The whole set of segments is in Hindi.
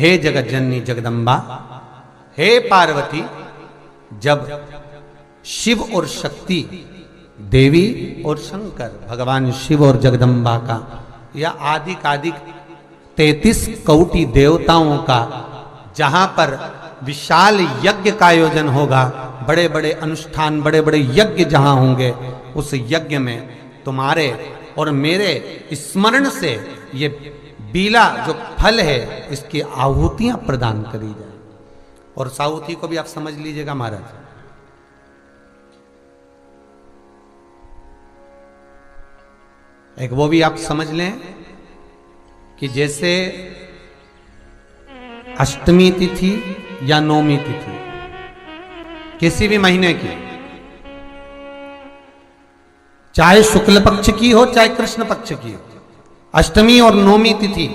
हे जगत जननी जगदम्बा, हे पार्वती, जब शिव और शक्ति, देवी और शंकर, भगवान शिव और जगदम्बा का या आदिक 33 कोटि देवताओं का जहां पर विशाल यज्ञ का आयोजन होगा, बड़े बड़े अनुष्ठान, बड़े बड़े यज्ञ जहां होंगे, उस यज्ञ में तुम्हारे और मेरे स्मरण से ये बीला जो फल है इसकी आहुतियां प्रदान करी जाए। और साहुति को भी आप समझ लीजिएगा महाराज, एक वो भी आप समझ लें कि जैसे अष्टमी तिथि या नौमी तिथि किसी भी महीने की, चाहे शुक्ल पक्ष की हो चाहे कृष्ण पक्ष की हो, अष्टमी और नौमी तिथि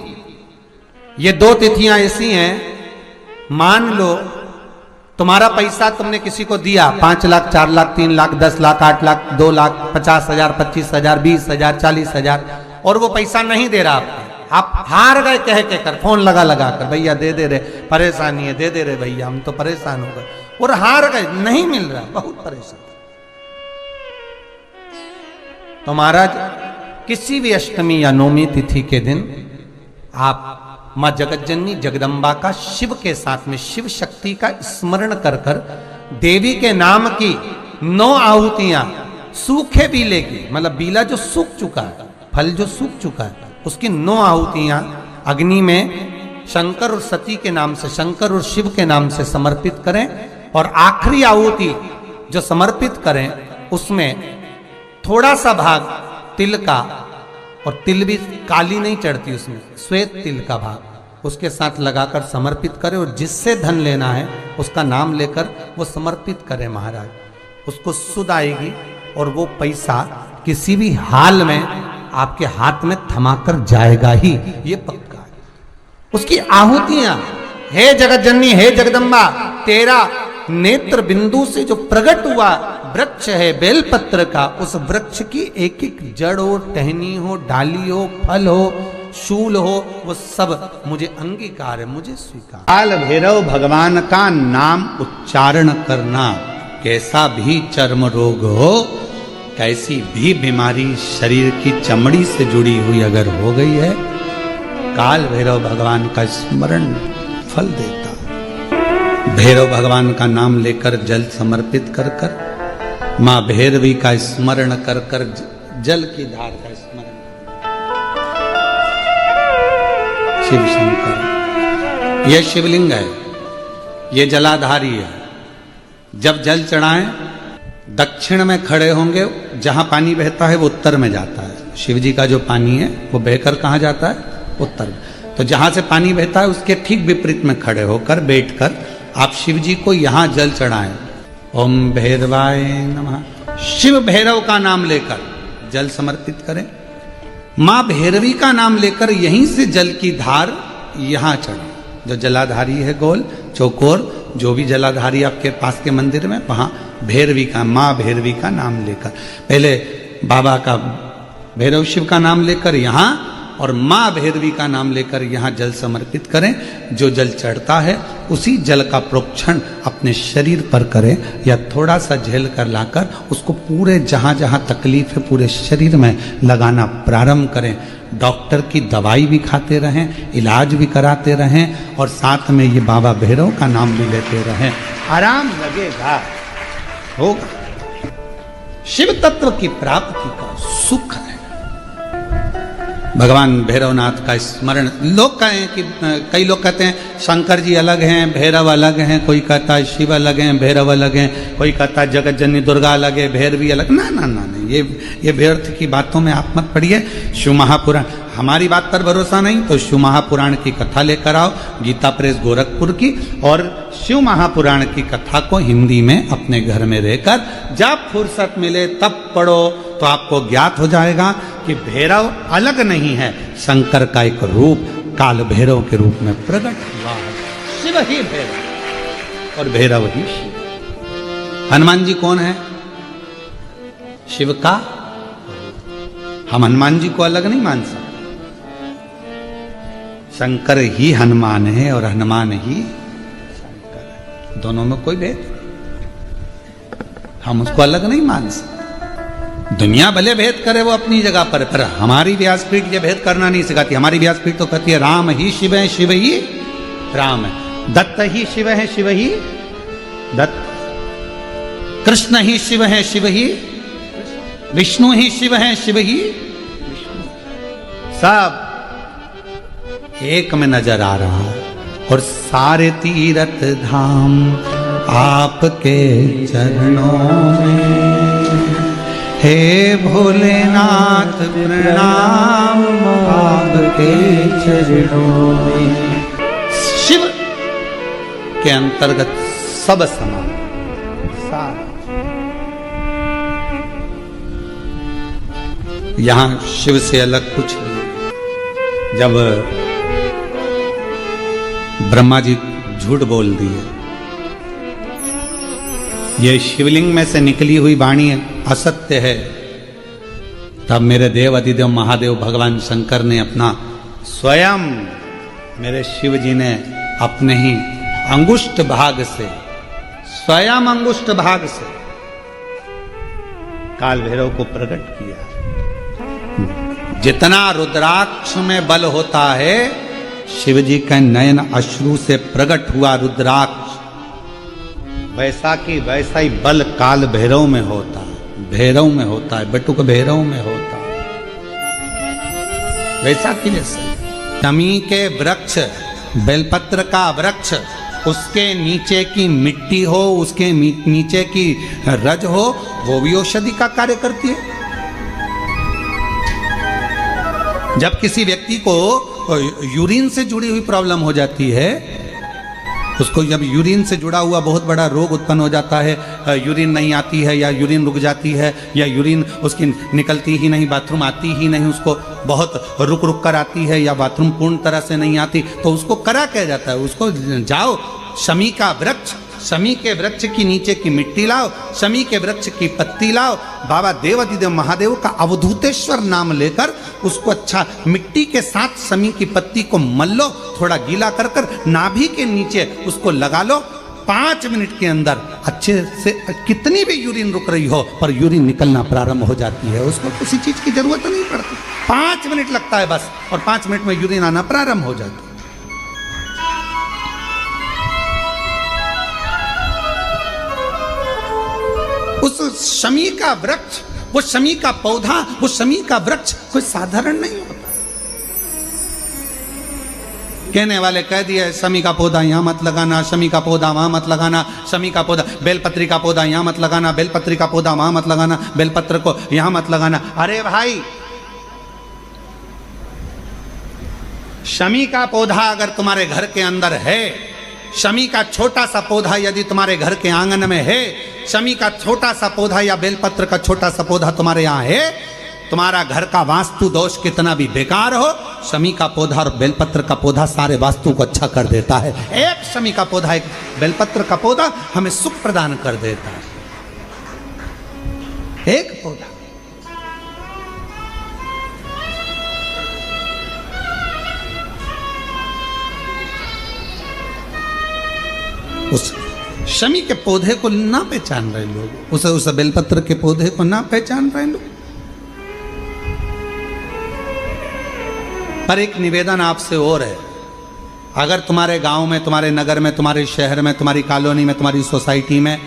ये दो तिथियां ऐसी हैं, मान लो तुम्हारा पैसा तुमने किसी को दिया 5 लाख, 4 लाख, 3 लाख, 10 लाख, 8 लाख, 2 लाख, 50,000, 25,000, 20,000, 40,000 और वो पैसा नहीं दे रहा आपको, आप हार गए कह के कर, फोन लगा कर, भैया दे दे रहे, परेशानी है, दे दे रहे भैया, हम तो परेशान हो गए, और हार गए, नहीं मिल रहा, बहुत परेशान। तो महाराज किसी भी अष्टमी या नौमी तिथि के दिन आप मां जगत जननी जगदम्बा का शिव के साथ में, शिव शक्ति का स्मरण कर कर देवी के नाम की 9 आहुतियां, सूखे बीले की, मतलब बीला जो सूख चुका है, फल जो सूख चुका है, उसकी 9 आहुतियां अग्नि में शंकर और सती के नाम से, शंकर और शिव के नाम से समर्पित करें। और आखिरी आहुति जो समर्पित करें उसमें थोड़ा सा भाग तिल का, और तिल भी काली नहीं चढ़ती उसमें, श्वेत तिल का भाग उसके साथ लगाकर समर्पित करें, और जिससे धन लेना है उसका नाम लेकर वो समर्पित करें महाराज, उसको सुध आएगी और वो पैसा किसी भी हाल में आपके हाथ में थमाकर जाएगा ही, ये पक्का है। उसकी आहुतियां, हे जगत जननी, हे जगदम्बा, तेरा नेत्र बिंदु से जो प्रकट हुआ वृक्ष है बेलपत्र का, उस वृक्ष की एक एक जड़ हो, टहनी हो, डाली हो, फल हो, शूल हो, वो सब मुझे अंगीकार है, मुझे स्वीकार। काल भैरव भगवान का नाम उच्चारण करना, कैसा भी चर्म रोग हो, कैसी भी बीमारी शरीर की चमड़ी से जुड़ी हुई अगर हो गई है, काल भैरव भगवान का स्मरण फल देता। भैरव भगवान का नाम लेकर जल समर्पित कर कर, मां भैरवी का स्मरण कर कर जल की धार का स्मरण, शिव शंकर, यह शिवलिंग है, यह जलाधारी है। जब जल चढ़ाएं, दक्षिण में खड़े होंगे, जहां पानी बहता है वो उत्तर में जाता है। शिव जी का जो पानी है वो बहकर कहां जाता है? उत्तर में। तो जहां से पानी बहता है उसके ठीक विपरीत में खड़े होकर, बैठकर आप शिव जी को यहां जल चढ़ाएं। ओम भैरवाय नमः, शिव भैरव का नाम लेकर जल समर्पित करें। मां भैरवी का नाम लेकर यहीं से जल की धार यहां चढ़े। जो जलाधारी है गोल चौकोर, जो भी जलाधारी आपके पास के मंदिर में, वहां भैरवी का, मां भैरवी का नाम लेकर, पहले बाबा का भैरव शिव का नाम लेकर यहां, और मां भैरवी का नाम लेकर यहां जल समर्पित करें। जो जल चढ़ता है उसी जल का प्रोक्षण अपने शरीर पर करें, या थोड़ा सा झेल कर लाकर उसको पूरे जहां जहां तकलीफ है पूरे शरीर में लगाना प्रारंभ करें। डॉक्टर की दवाई भी खाते रहें, इलाज भी कराते रहें, और साथ में ये बाबा भैरव का नाम भी लेते रहें, आराम लगेगा, होगा। शिव तत्व की प्राप्ति का सुख है। भगवान भैरवनाथ का स्मरण, लोग कहें कि कई लोग कहते हैं शंकर जी अलग हैं, भैरव अलग हैं, कोई कहता है शिव अलग हैं, भैरव अलग हैं, कोई कहता है जगत जननी दुर्गा अलग है, भैरवी अलग। ना ना ना नहीं, ये व्यर्थ की बातों में आप मत पड़िए। शिव महापुराण, हमारी बात पर भरोसा नहीं तो शिव महापुराण की कथा लेकर आओ, गीता प्रेस गोरखपुर की, और शिव महापुराण की कथा को हिंदी में अपने घर में रहकर जब फुर्सत मिले तब पढ़ो, तो आपको ज्ञात हो जाएगा कि भैरव अलग नहीं है, शंकर का एक रूप काल भैरव के रूप में प्रकट हुआ है। शिव ही भैरव और भैरव ही शिव। हनुमान जी कौन है? शिव का। हम हनुमान जी को अलग नहीं मान सकते। शंकर ही हनुमान है और हनुमान ही शंकर है, दोनों में कोई भेद नहीं। हम उसको अलग नहीं मान सकते। दुनिया भले भेद करे वो अपनी जगह पर हमारी व्यासपीठ ये भेद करना नहीं सिखाती। हमारी व्यासपीठ तो कहती है राम ही शिव है, शिव ही राम है, दत्त ही शिव है, शिव ही दत्त, कृष्ण ही शिव है, शिव ही विष्णु ही शिव है, शिव ही विष्णु, सब एक में नजर आ रहा है। और सारे तीर्थ धाम आपके चरणों में, हे भोलेनाथ प्रणाम आपके चरणों में। शिव के अंतर्गत सब समान, सारा। यहां शिव से अलग कुछ नहीं। जब ब्रह्मा जी झूठ बोल दिए, ये शिवलिंग में से निकली हुई वाणी असत्य है, तब मेरे देव अधिदेव महादेव भगवान शंकर ने अपना स्वयं, मेरे शिव जी ने अपने ही अंगुष्ठ भाग से, स्वयं अंगुष्ठ भाग से काल भैरव को प्रकट किया। जितना रुद्राक्ष में बल होता है, शिव जी का नयन अश्रु से प्रकट हुआ रुद्राक्ष, वैसा की वैसा ही बल काल भैरव में होता है, भैरव में होता है, बटुक भैरव में होता है, वैसा की जैसे। शमी के वृक्ष, बेलपत्र का वृक्ष, उसके नीचे की मिट्टी हो, उसके नीचे की रज हो, वो भी औषधि का कार्य करती है। जब किसी व्यक्ति को यूरिन से जुड़ी हुई प्रॉब्लम हो जाती है, उसको जब यूरिन से जुड़ा हुआ बहुत बड़ा रोग उत्पन्न हो जाता है, यूरिन नहीं आती है या यूरिन रुक जाती है या यूरिन उसकी निकलती ही नहीं, बाथरूम आती ही नहीं, उसको बहुत रुक रुक कर आती है या बाथरूम पूर्ण तरह से नहीं आती, तो उसको करा क्या जाता है? उसको जाओ शमी का वृक्ष, शमी के वृक्ष की नीचे की मिट्टी लाओ, शमी के वृक्ष की पत्ती लाओ, बाबा देवाधिदेव महादेव का अवधूतेश्वर नाम लेकर उसको अच्छा मिट्टी के साथ शमी की पत्ती को मल लो, थोड़ा गीला कर कर नाभि के नीचे उसको लगा लो। 5 मिनट के अंदर अच्छे से, कितनी भी यूरिन रुक रही हो पर यूरिन निकलना प्रारंभ हो जाती है, उसको किसी चीज की जरूरत नहीं पड़ती। 5 मिनट लगता है बस, और 5 मिनट में यूरिन आना प्रारंभ हो जाती है। उस शमी का वृक्ष, वो शमी का पौधा, वो शमी का वृक्ष कोई साधारण नहीं होता। कहने वाले कह दिए शमी का पौधा यहां मत लगाना, शमी का पौधा वहां मत लगाना, शमी का पौधा, बेलपत्री का पौधा यहां मत लगाना, बेलपत्री का पौधा वहां मत लगाना, बेलपत्र को यहां मत लगाना। अरे भाई, शमी का पौधा अगर तुम्हारे घर के अंदर है, शमी का छोटा सा पौधा यदि तुम्हारे घर के आंगन में है, शमी का छोटा सा पौधा या बेलपत्र का छोटा सा पौधा तुम्हारे यहाँ है, तुम्हारा घर का वास्तु दोष कितना भी बेकार हो, शमी का पौधा और बेलपत्र का पौधा सारे वास्तु को अच्छा कर देता है। एक शमी का पौधा, एक बेलपत्र का पौधा हमें सुख प्रदान कर देता है। एक पौधा। उस शमी के पौधे को ना पहचान रहे लोग, उस बेलपत्र के पौधे को ना पहचान रहे लोग। पर एक निवेदन आपसे और है, अगर तुम्हारे गांव में, तुम्हारे नगर में, तुम्हारे शहर में, तुम्हारी कॉलोनी में, तुम्हारी सोसाइटी में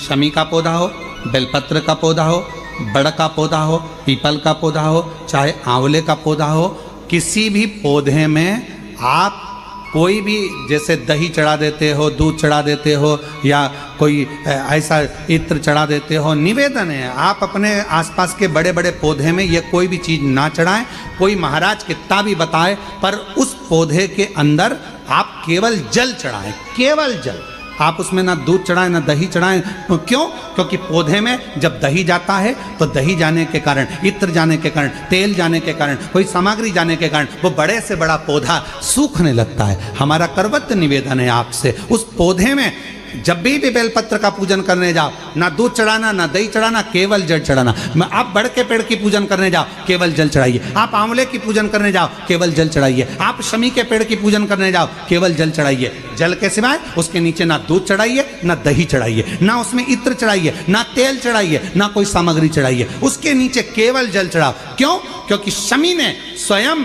शमी का पौधा हो, बेलपत्र का पौधा हो, बड़ का पौधा हो, पीपल का पौधा हो, चाहे आंवले का पौधा हो, किसी भी पौधे में आप कोई भी, जैसे दही चढ़ा देते हो, दूध चढ़ा देते हो या कोई ऐसा इत्र चढ़ा देते हो, निवेदन है आप अपने आसपास के बड़े बड़े पौधे में ये कोई भी चीज़ ना चढ़ाएं। कोई महाराज कितना भी बताए, पर उस पौधे के अंदर आप केवल जल चढ़ाएं, केवल जल। आप उसमें ना दूध चढ़ाएं ना दही चढ़ाएं। क्यों? क्योंकि पौधे में जब दही जाता है तो दही जाने के कारण, इत्र जाने के कारण, तेल जाने के कारण, कोई सामग्री जाने के कारण वो बड़े से बड़ा पौधा सूखने लगता है। हमारा करवत निवेदन है आपसे, उस पौधे में जब भी बेलपत्र का पूजन करने जाओ, ना दूध चढ़ाना, ना दही चढ़ाना, केवल जल चढ़ाना। आप बड़ के पेड़ की पूजन करने जाओ, केवल जल चढ़ाइए। आप आंवले की पूजन करने जाओ, केवल जल चढ़ाइए। आप शमी के पेड़ की पूजन करने जाओ, केवल जल चढ़ाइए। जल के सिवाय उसके नीचे ना दूध चढ़ाइए, ना दही चढ़ाइए, ना उसमें इत्र चढ़ाइए, ना तेल चढ़ाइए, ना कोई सामग्री चढ़ाइए। उसके नीचे केवल जल चढ़ाओ। क्यों? क्योंकि शमी ने स्वयं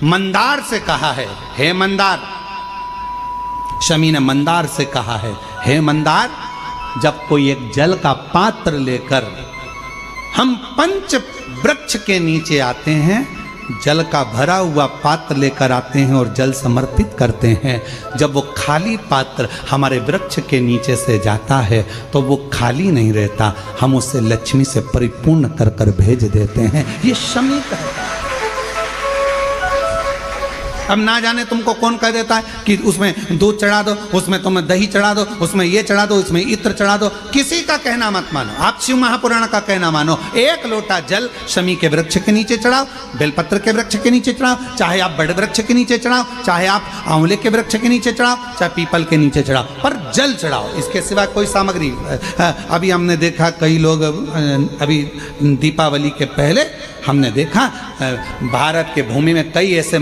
मंदार से कहा है, हे मंदार, शमी ने मंदार से कहा है, हे मंदार, जब कोई एक जल का पात्र लेकर हम पंच वृक्ष के नीचे आते हैं, जल का भरा हुआ पात्र लेकर आते हैं और जल समर्पित करते हैं, जब वो खाली पात्र हमारे वृक्ष के नीचे से जाता है तो वो खाली नहीं रहता, हम उसे लक्ष्मी से परिपूर्ण कर कर भेज देते हैं। ये शमी कहता है। अब ना जाने तुमको कौन कह देता है कि उसमें दूध चढ़ा दो, उसमें तुम्हें दही चढ़ा दो, उसमें ये चढ़ा दो, उसमें इत्र चढ़ा दो। किसी का कहना मत मानो, आप शिव महापुराण का कहना मानो। एक लोटा जल शमी के वृक्ष के नीचे चढ़ाओ, बेलपत्र के वृक्ष के नीचे चढ़ाओ, चाहे आप बड़े वृक्ष के नीचे चढ़ाओ, चाहे आप आंवले के वृक्ष के नीचे चढ़ाओ, चाहे पीपल के नीचे चढ़ाओ, पर जल चढ़ाओ। इसके सिवा कोई सामग्री। अभी हमने देखा कई लोग, अभी दीपावली के पहले हमने देखा भारत के भूमि में कई ऐसे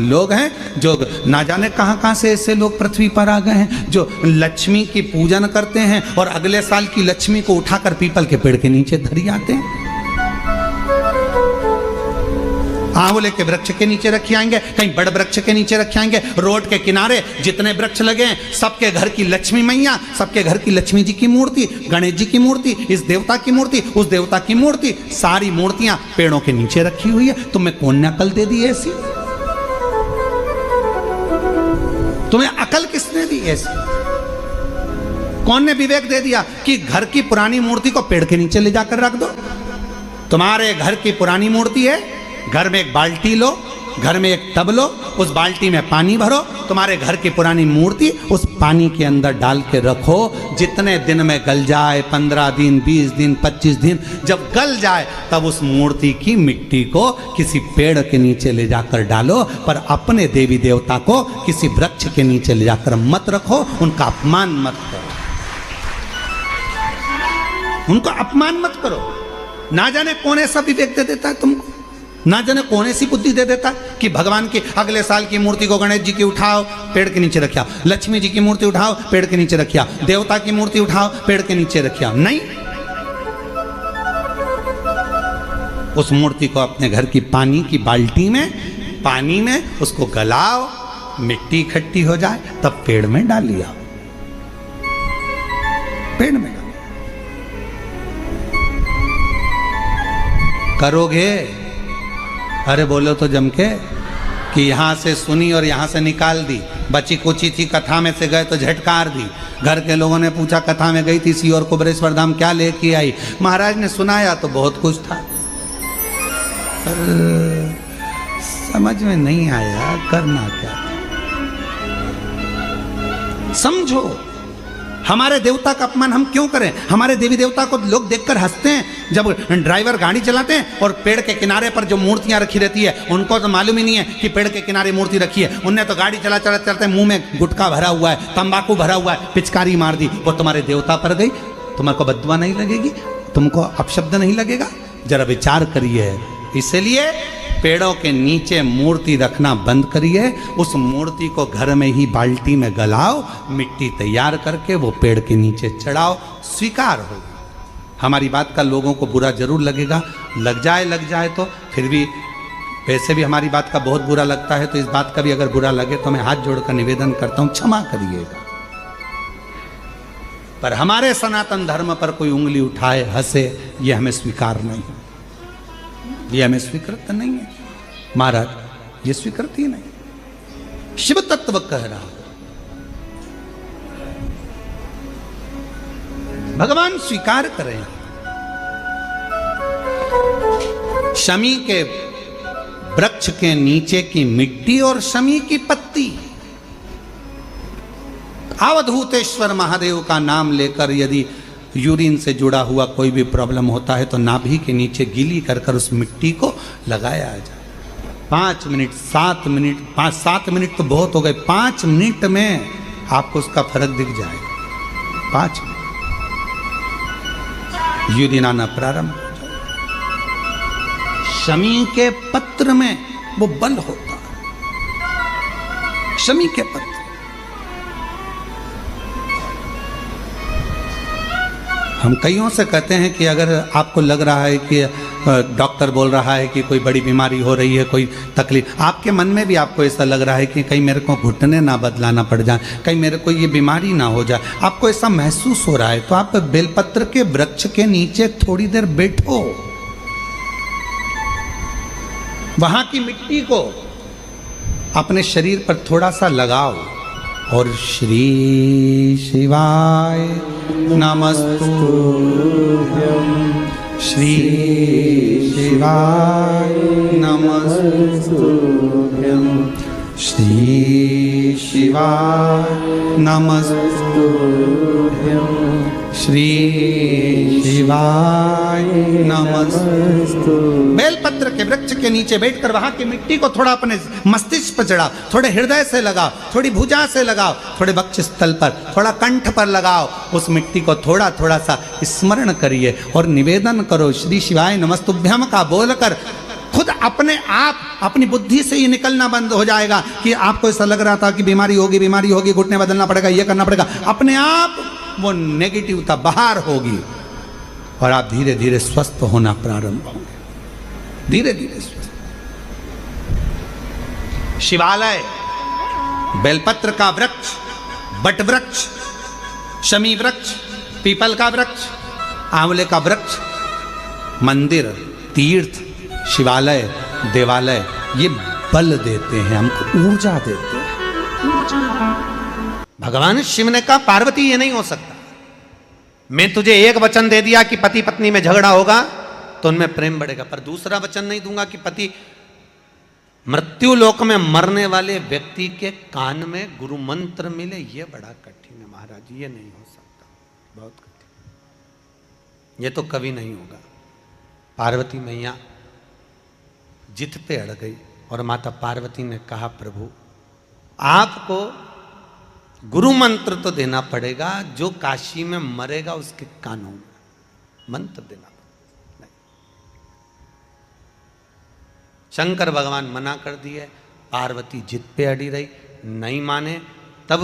लोग हैं जो ना जाने कहाँ कहाँ से ऐसे लोग पृथ्वी पर आ गए हैं जो लक्ष्मी की पूजन करते हैं और अगले साल की लक्ष्मी को उठाकर पीपल के पेड़ के नीचे धरी आते हैं। आंवले के वृक्ष के नीचे रखे आएंगे, कहीं बड़ वृक्ष के नीचे रखे आएंगे। रोड के किनारे जितने वृक्ष लगे हैं, सबके घर की लक्ष्मी मैया, सबके घर की लक्ष्मी जी की मूर्ति, गणेश जी की मूर्ति, इस देवता की मूर्ति, उस देवता की मूर्ति, सारी मूर्तियां पेड़ों के नीचे रखी हुई है। तुम्हें कौन ने अकल दे दी ऐसी? तुम्हें अकल किसने दी ऐसी? कौन ने विवेक दे दिया कि घर की पुरानी मूर्ति को पेड़ के नीचे ले जाकर रख दो? तुम्हारे घर की पुरानी मूर्ति है, घर में एक बाल्टी लो, घर में एक टब लो, उस बाल्टी में पानी भरो, तुम्हारे घर की पुरानी मूर्ति उस पानी के अंदर डाल के रखो। जितने दिन में गल जाए, 15 दिन, 20 दिन, 25 दिन, जब गल जाए तब उस मूर्ति की मिट्टी को किसी पेड़ के नीचे ले जाकर डालो, पर अपने देवी देवता को किसी वृक्ष के नीचे ले जाकर मत रखो, उनका अपमान मत करो, उनका अपमान मत करो। ना जाने कौन ऐसा विवेक दे देता है तुमको, ना जाने कौन ऐसी बुद्धि दे देता है कि भगवान की अगले साल की मूर्ति को गणेश जी की उठाओ, पेड़ के नीचे रखिया, लक्ष्मी जी की मूर्ति उठाओ, पेड़ के नीचे रखिया, देवता की मूर्ति उठाओ, पेड़ के नीचे रखिया। नहीं, उस मूर्ति को अपने घर की पानी की बाल्टी में, पानी में उसको गलाओ, मिट्टी इकट्ठी हो जाए तब पेड़ में डाल लिया, पेड़ में डाल। करोगे? अरे बोलो तो जम के कि यहाँ से सुनी और यहाँ से निकाल दी, बची कुची थी, कथा में से गए तो झटकार दी। घर के लोगों ने पूछा कथा में गई थी सीहोर कुबरेश्वर धाम, क्या लेके आई? महाराज ने सुनाया तो बहुत कुछ था, पर समझ में नहीं आया करना क्या। समझो, हमारे देवता का अपमान हम क्यों करें? हमारे देवी देवता को लोग देखकर हंसते हैं। जब ड्राइवर गाड़ी चलाते हैं और पेड़ के किनारे पर जो मूर्तियां रखी रहती है, उनको तो मालूम ही नहीं है कि पेड़ के किनारे मूर्ति रखी है। उनने तो गाड़ी चलाते मुंह में गुटखा भरा हुआ है, तंबाकू भरा हुआ है, पिचकारी मार दी, वो तुम्हारे देवता पर गई। तुम्हारे को बददुआ नहीं लगेगी? तुमको अपशब्द नहीं लगेगा? जरा विचार करिए। इसलिए पेड़ों के नीचे मूर्ति रखना बंद करिए, उस मूर्ति को घर में ही बाल्टी में गलाओ, मिट्टी तैयार करके वो पेड़ के नीचे चढ़ाओ, स्वीकार होगा। हमारी बात का लोगों को बुरा जरूर लगेगा, लग जाए तो फिर भी, वैसे भी हमारी बात का बहुत बुरा लगता है, तो इस बात का भी अगर बुरा लगे तो मैं हाथ जोड़कर निवेदन करता हूँ, क्षमा करिएगा। पर हमारे सनातन धर्म पर कोई उंगली उठाए, हंसे, ये हमें स्वीकार नहीं है, ये हमें स्वीकृत नहीं है महाराज, ये स्वीकृत ही नहीं। शिव तत्व कह रहा, भगवान स्वीकार करें। शमी के वृक्ष के नीचे की मिट्टी और शमी की पत्ती, अवधूतेश्वर महादेव का नाम लेकर यदि यूरिन से जुड़ा हुआ कोई भी प्रॉब्लम होता है तो नाभि के नीचे गीली कर कर उस मिट्टी को लगाया जाए। 5 मिनट, 7 मिनट, 5-7 मिनट तो बहुत हो गए, 5 मिनट में आपको उसका फर्क दिख जाएगा। 5 मिनट युदिनाना प्रारंभ हो जाए। शमी के पत्र में वो बल होता है। शमी के पत्र हम कईयों से कहते हैं कि अगर आपको लग रहा है कि डॉक्टर बोल रहा है कि कोई बड़ी बीमारी हो रही है, कोई तकलीफ, आपके मन में भी आपको ऐसा लग रहा है कि कहीं मेरे को घुटने ना बदलाना पड़ जाए, कहीं मेरे को ये बीमारी ना हो जाए, आपको ऐसा महसूस हो रहा है, तो आप बेलपत्र के वृक्ष के नीचे थोड़ी देर बैठो, वहां की मिट्टी को अपने शरीर पर थोड़ा सा लगाओ और श्री शिवाय नमस्तुभ्यं, श्री शिवाय नमस्तुभ्यं, श्री शिवाय नमस्तुभ्यं, श्री शिवाय नमस्तुभ्यं। बेलपत्र के वृक्ष के नीचे बैठकर वहां की मिट्टी को थोड़ा अपने मस्तिष्क पर चढ़ाओ, थोड़े हृदय से लगाओ, थोड़ी भुजा से लगाओ, थोड़े वक्ष स्थल पर, थोड़ा कंठ पर लगाओ, उस मिट्टी को थोड़ा थोड़ा सा स्मरण करिए और निवेदन करो श्री शिवाय नमस्तुभ्यम का बोलकर। खुद अपने आप अपनी बुद्धि से ही निकलना बंद हो जाएगा कि आपको ऐसा लग रहा था कि बीमारी होगी, घुटने बदलना पड़ेगा, ये करना पड़ेगा, अपने आप वो नेगेटिवता बाहर होगी और आप धीरे धीरे स्वस्थ होना प्रारंभ होंगे, धीरे धीरे स्वस्थ। शिवालय, बेलपत्र का वृक्ष, बट वृक्ष, शमी वृक्ष, पीपल का वृक्ष, आंवले का वृक्ष, मंदिर, तीर्थ, शिवालय, देवालय, ये बल देते हैं, हमको ऊर्जा देते हैं। भगवान शिव ने कहा पार्वती ये नहीं हो सकता, मैं तुझे एक वचन दे दिया कि पति पत्नी में झगड़ा होगा तो उनमें प्रेम बढ़ेगा, पर दूसरा वचन नहीं दूंगा कि पति मृत्यु लोक में मरने वाले व्यक्ति के कान में गुरु मंत्र मिले, ये बड़ा कठिन है महाराज, ये नहीं हो सकता, बहुत कठिन, ये तो कभी नहीं होगा। पार्वती मैया जिद पे अड़ गई और माता पार्वती ने कहा प्रभु आपको गुरु मंत्र तो देना पड़ेगा, जो काशी में मरेगा उसके कानों में मंत्र देना पड़ेगा। नहीं, शंकर भगवान मना कर दिए, पार्वती जिद पे अड़ी रही, नहीं माने, तब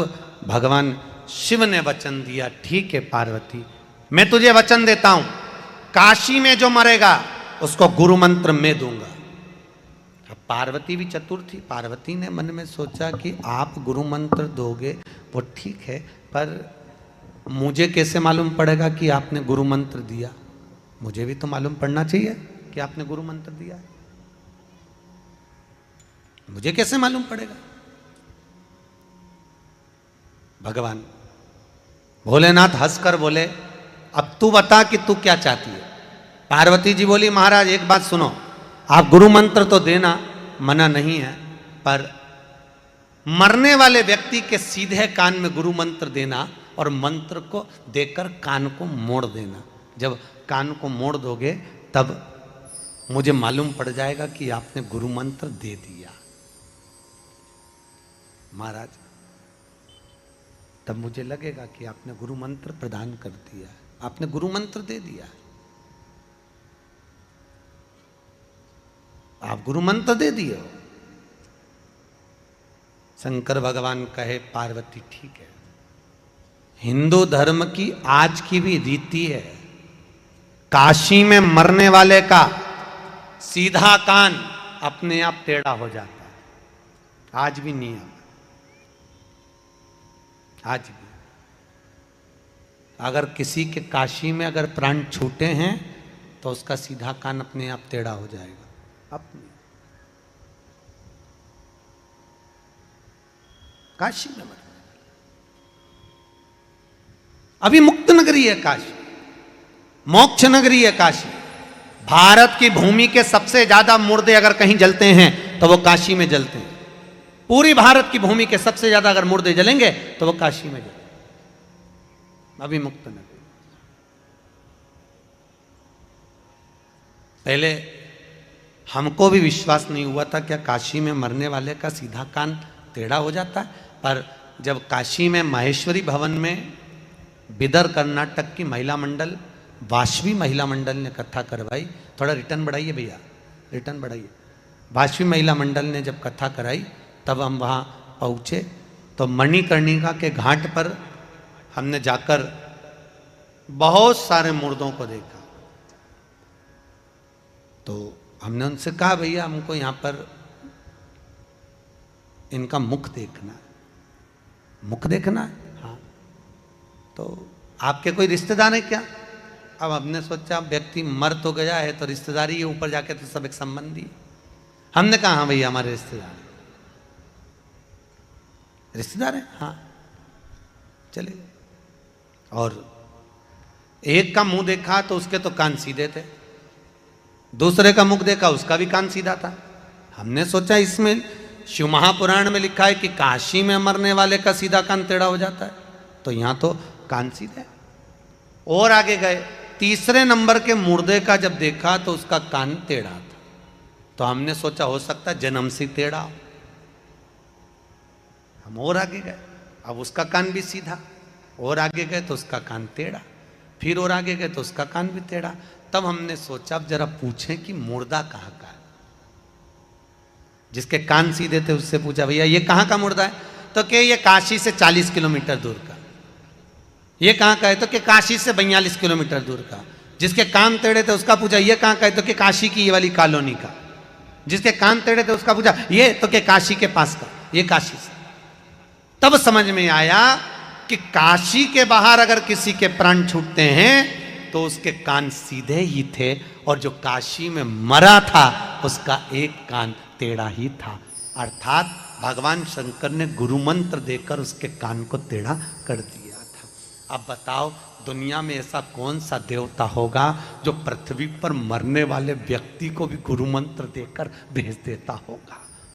भगवान शिव ने वचन दिया ठीक है पार्वती मैं तुझे वचन देता हूं, काशी में जो मरेगा उसको गुरु मंत्र मैं दूंगा। पार्वती भी चतुर थी, पार्वती ने मन में सोचा कि आप गुरु मंत्र दोगे वो ठीक है, पर मुझे कैसे मालूम पड़ेगा कि आपने गुरु मंत्र दिया, मुझे भी तो मालूम पड़ना चाहिए कि आपने गुरु मंत्र दिया है, मुझे कैसे मालूम पड़ेगा। भगवान भोलेनाथ हंसकर बोले अब तू बता कि तू क्या चाहती है। पार्वती जी बोली महाराज एक बात सुनो, आप गुरु मंत्र तो देना मना नहीं है, पर मरने वाले व्यक्ति के सीधे कान में गुरु मंत्र देना और मंत्र को देकर कान को मोड़ देना, जब कान को मोड़ दोगे तब मुझे मालूम पड़ जाएगा कि आपने गुरु मंत्र दे दिया। महाराज तब मुझे लगेगा कि आपने गुरु मंत्र प्रदान कर दिया, आपने गुरु मंत्र दे दिया, आप गुरु मंत्र दे दिए। शंकर भगवान कहे पार्वती ठीक है, हिंदू धर्म की आज की भी रीति है, काशी में मरने वाले का सीधा कान अपने आप टेढ़ा हो जाता है, आज भी नियम, आज भी। अगर किसी के काशी में अगर प्राण छूटे हैं तो उसका सीधा कान अपने आप टेढ़ा हो जाएगा। अपने काशी में मर, अभी मुक्त नगरी है काशी, मोक्ष नगरी है काशी। भारत की भूमि के सबसे ज्यादा मुर्दे अगर कहीं जलते हैं तो वो काशी में जलते हैं। पूरी भारत की भूमि के सबसे ज्यादा अगर मुर्दे जलेंगे तो वो काशी में जलेंगे, अभी मुक्त नगरी। पहले हमको भी विश्वास नहीं हुआ था क्या काशी में मरने वाले का सीधा कान टेढ़ा हो जाता है, पर जब काशी में माहेश्वरी भवन में बिदर कर्नाटक की महिला मंडल, वाशवी महिला मंडल ने कथा करवाई। थोड़ा रिटर्न बढ़ाइए भैया, रिटर्न बढ़ाइए। वाशवी महिला मंडल ने जब कथा कराई तब हम वहाँ पहुँचे तो मणिकर्णिका के घाट पर हमने जाकर बहुत सारे मुर्दों को देखा। तो हमने उनसे कहा भैया हमको यहाँ पर इनका मुख देखना है। मुख देखना है? हाँ। तो आपके कोई रिश्तेदार है क्या? अब हमने सोचा व्यक्ति मर तो गया है तो रिश्तेदारी है, ऊपर जाके तो सब एक संबंधी। हमने कहा हाँ भैया हमारे रिश्तेदार है। रिश्तेदार है? हाँ चले। और एक का मुंह देखा तो उसके तो कान सीधे थे, दूसरे का मुख देखा उसका भी कान सीधा था। हमने सोचा इसमें शिव महापुराण में लिखा है कि काशी में मरने वाले का सीधा कान टेढ़ा हो जाता है, तो यहां तो कान सीधे। और आगे गए, तीसरे नंबर के मुर्दे का जब देखा तो उसका कान टेढ़ा था। तो हमने सोचा हो सकता है जन्म से टेढ़ा हो। हम और आगे गए, अब उसका कान भी सीधा। और आगे गए तो उसका कान टेढ़ा, फिर और आगे गए तो उसका कान भी टेढ़ा। तब हमने सोचा अब जरा पूछें कि मुर्दा कहाँ का है। जिसके कान सीधे थे उससे पूछा भैया ये कहाँ का मुर्दा है? तो कि ये काशी से 40 किलोमीटर दूर का। ये कहाँ का है? तो कि काशी से 42 किलोमीटर दूर का। जिसके कान टेढ़े थे उसका पूछा ये कहाँ का है? तो कि काशी की ये वाली कॉलोनी का। जिसके कान टेढ़े थे उसका पूछा ये, तो कि काशी के पास का, ये काशी से। तब समझ में आया कि काशी के बाहर अगर किसी के प्राण छूटते हैं तो उसके कान सीधे ही थे, और जो काशी में मरा था उसका एक कान टेढ़ा ही था। अर्थात भगवान शंकर ने गुरु मंत्र देकर उसके कान को टेढ़ा कर दिया था। अब बताओ दुनिया में ऐसा कौन सा देवता होगा जो पृथ्वी पर मरने वाले व्यक्ति को भी गुरु मंत्र देकर भेज देता होगा?